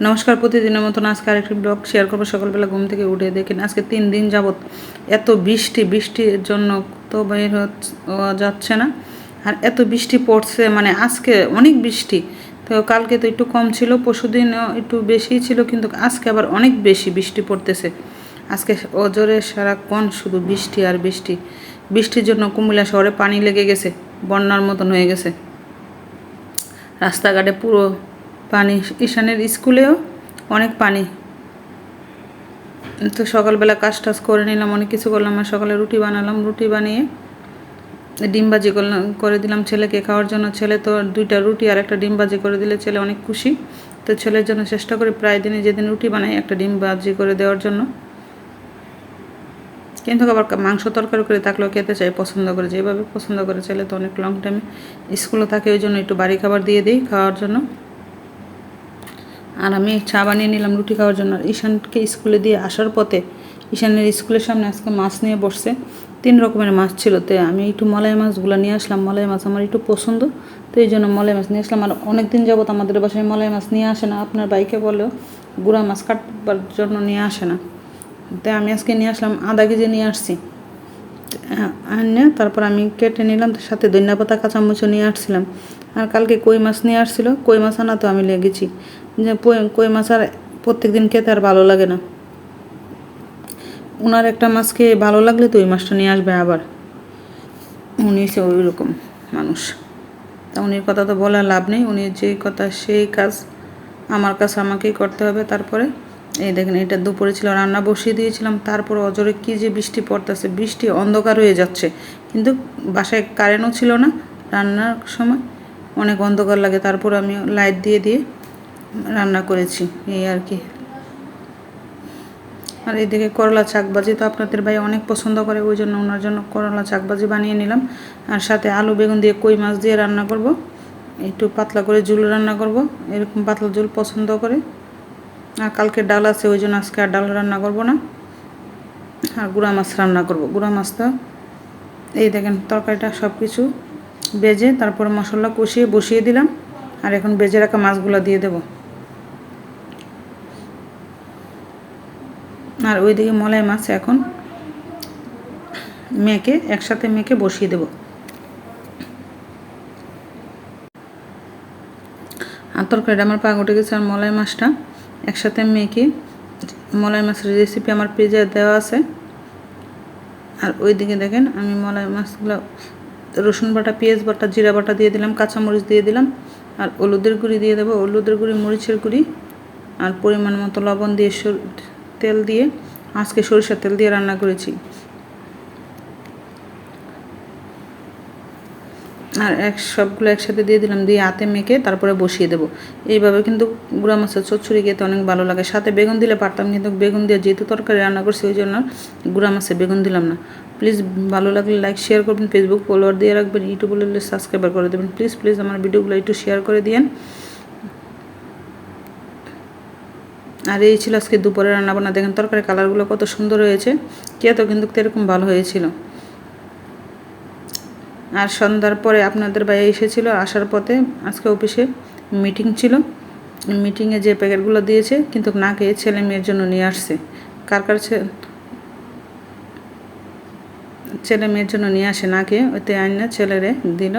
নমস্কার, প্রতিদিনের মতন আজকে আরেকটি ব্লগ শেয়ার করবো। সকালবেলা ঘুম থেকে উঠে দেখেন আজকে 3 দিন যাবত এত বৃষ্টির জন্য তো বের হওয়া যাচ্ছে না, আর এত বৃষ্টি পড়ছে, মানে আজকে অনেক বৃষ্টি। তো কালকে তো একটু কম ছিল, পরশুদিন একটু বেশি ছিল, কিন্তু আজকে আবার অনেক বেশি বৃষ্টি পড়তেছে। আজকে অজরে সারাক্ষণ শুধু বৃষ্টি আর বৃষ্টি। বৃষ্টির জন্য কুমিল্লা শহরে পানি লেগে গেছে, বন্যার মতন হয়ে গেছে, রাস্তাঘাটে পুরো পানি। ঈশানের স্কুলেও অনেক পানি। তো সকালবেলা কাজ টাজ করে নিলাম, অনেক কিছু করলাম। আর সকালে রুটি বানালাম, রুটি বানিয়ে ডিম ভাজি করে দিলাম ছেলেকে খাওয়ার জন্য। ছেলে তো 2টা রুটি আর একটা ডিম ভাজি করে দিলে ছেলে অনেক খুশি। তো ছেলের জন্য চেষ্টা করি প্রায় দিনে, যেদিন রুটি বানাই একটা ডিম ভাজি করে দেওয়ার জন্য। কিন্তু আবার মাংস তরকারি করে থাকলেও খেতে চাই, পছন্দ করে, যেভাবে পছন্দ করে। ছেলে তো অনেক লং টাইমে স্কুলে থাকে, ওই জন্য একটু বাড়ি খাবার দিয়ে দিই খাওয়ার জন্য। আর আমি চা বানিয়ে নিলাম রুটি খাওয়ার জন্য। ঈশানকে স্কুলে দিয়ে আসার পথে ঈশানের স্কুলের সামনে আজকে মাছ নিয়ে বসছে, 3 রকমের মাছ ছিল। তো আমি একটু মলাই মাছগুলো নিয়ে আসলাম, মলাই মাছ আমার একটু পছন্দ, তো এই জন্য মলাই মাছ নিয়ে আসলাম। আর অনেক দিন যাবত আমাদের বাসায় মলাই মাছ নিয়ে আসে না, আপনার বাইকে বলেও গুঁড়া মাছ কাটবার জন্য নিয়ে আসে না। তাই আমি আজকে নিয়ে আসলাম, আধা কেজি নিয়ে আসছি। তারপর আমি কেটে নিলাম, তার সাথে ধনিয়া পাতা কাঁচামরিচও নিয়ে আসছিলাম। আর কালকে কই মাছ নিয়ে আসছিল, কই মাছ আনা তো আমি লেগেছি যে কই মাছ আর প্রত্যেক দিন খেতে আর ভালো লাগে না। ওনার একটা মাছ খেয়ে ভালো লাগলে তো ওই মাছটা নিয়ে আসবে আবার। উনি হচ্ছে ওই রকম মানুষ, তা উনির কথা তো বলার লাভ নেই। উনি যে কথা সেই কাজ, আমার কাছে আমাকেই করতে হবে। তারপরে এই দেখেন, এটা দুপুরে ছিল, রান্না বসিয়ে দিয়েছিলাম। তারপর অজরে কী যে বৃষ্টি পড়তেছে, বৃষ্টি অন্ধকার হয়ে যাচ্ছে, কিন্তু বাসায় কারেন্টও ছিল না। রান্নার সময় অনেক অন্ধকার লাগে, তারপর আমি লাইট দিয়ে রান্না করেছি, এই আর কি। আর এইদিকে করলা শাকভাজি তো আপনাদের ভাই অনেক পছন্দ করে, ওই জন্য ওনার জন্য করলা শাকভাজি বানিয়ে নিলাম। আর সাথে আলু বেগুন দিয়ে কই মাছ দিয়ে রান্না করব, একটু পাতলা করে ঝুল রান্না করব, এরকম পাতলা ঝুল পছন্দ করে। আর কালকে ডাল আছে, ওই জন্য আজকে আর ডাল রান্না করব না। আর গুঁড়া মাছ রান্না করব। গুঁড়া মাছটা এই দেখেন, তরকারিটা সব কিছু ভেজে তারপরে মশলা কষিয়ে বসিয়ে দিলাম। আর এখন ভেজে রাখা মাছগুলো দিয়ে দেব। আর ওইদিকে মলাই মাছ এখন একসাথে মেখে বসিয়ে দেব। আর তরকারিটা আমার পাক উঠে গেছে। আর মলাই মাছটা একসাথে মেখে, মলাই মাছের রেসিপি আমার পেজে দেওয়া আছে। আর ওইদিকে দেখেন, আমি মলাই মাছগুলো রসুন বাটা, পেঁয়াজ বাটা, জিরা বাটা দিয়ে দিলাম, কাঁচামরিচ দিয়ে দিলাম, আর হলুদের গুঁড়ি দিয়ে দেবো, হলুদের গুঁড়ি, মরিচের গুঁড়ি, আর পরিমাণ মতো লবণ দিয়ে, তেল দিয়ে, আজকে সরিষার তেল দিয়ে রান্না করেছি। আর সবগুলো একসাথে দিয়ে দিলাম, দিয়ে হাতে মেখে তারপরে বসিয়ে দেবো। এইভাবে কিন্তু গুঁড়া মাছের চচ্চড়ি খেতে অনেক ভালো লাগে। সাথে বেগুন দিলে পারতাম, কিন্তু বেগুন দিয়ে যেহেতু তরকারি রান্না করছি, ওই জন্য গুঁড়া মাছে বেগুন দিলাম না। প্লিজ ভালো লাগলে লাইক শেয়ার করবেন, ফেসবুক ফলোয়ার দিয়ে রাখবেন, ইউটিউব হলে সাবস্ক্রাইবার করে দেবেন। প্লিজ আমার ভিডিওগুলো একটু শেয়ার করে দিয়েন। আর এই ছিল আজকে দুপুরে রান্নাবান্না। দেখেন তরকারি কালারগুলো কত সুন্দর হয়েছে, খেতেও কিন্তু এরকম ভালো হয়েছিল। আর সন্ধ্যার পরে আপনাদের ভাই এসেছিল, আসার পথে আজকে অফিসে মিটিং ছিল। মিটিংয়ে যে প্যাকেটগুলো দিয়েছে কিন্তু না খেয়ে ছেলে মেয়ের জন্য নিয়ে আসছে। কার ছেলে মেয়ের জন্য নিয়ে আসে না খেয়ে, ওতে আইনা ছেলেরে দিল।